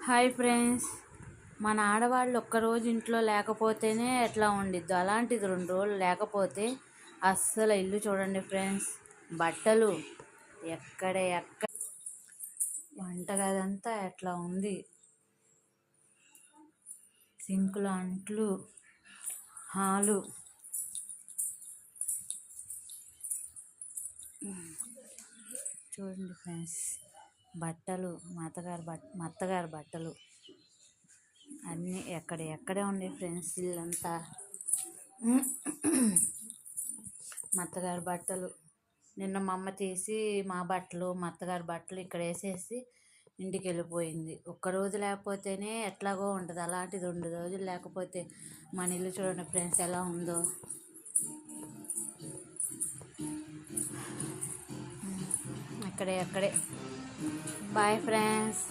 Hi friends, మన ఆడవాళ్ళు ఒక్కరోజు ఇంట్లో లేకపోతేనే ఎట్లా ఉండిద్దో అలాంటిది 2 రోజులు లేకపోతే అస్సలు ఇల్లు చూడండి ఫ్రెండ్స్. బట్టలు ఎక్కడ వంటగదంతా ఎట్లా ఉంది, సింకులు, అంట్లు, హాలు చూడండి ఫ్రెండ్స్. బట్టలు మా అత్తగారి బట్టలు అన్నీ ఎక్కడే ఉన్నాయి ఫ్రెండ్స్. ఇల్లంతా మా అత్తగారి బట్టలు నిన్న మా అమ్మ తీసి మా అత్తగారి బట్టలు ఇక్కడ వేసేసి ఇంటికి వెళ్ళిపోయింది. ఒక్కరోజు లేకపోతేనే ఎట్లాగో ఉంటుంది, అలాంటిది 2 రోజులు లేకపోతే మన ఇల్లు చూడండి ఫ్రెండ్స్ ఎలా ఉందో. అక్కడే బాయ్ ఫ్రెండ్స్.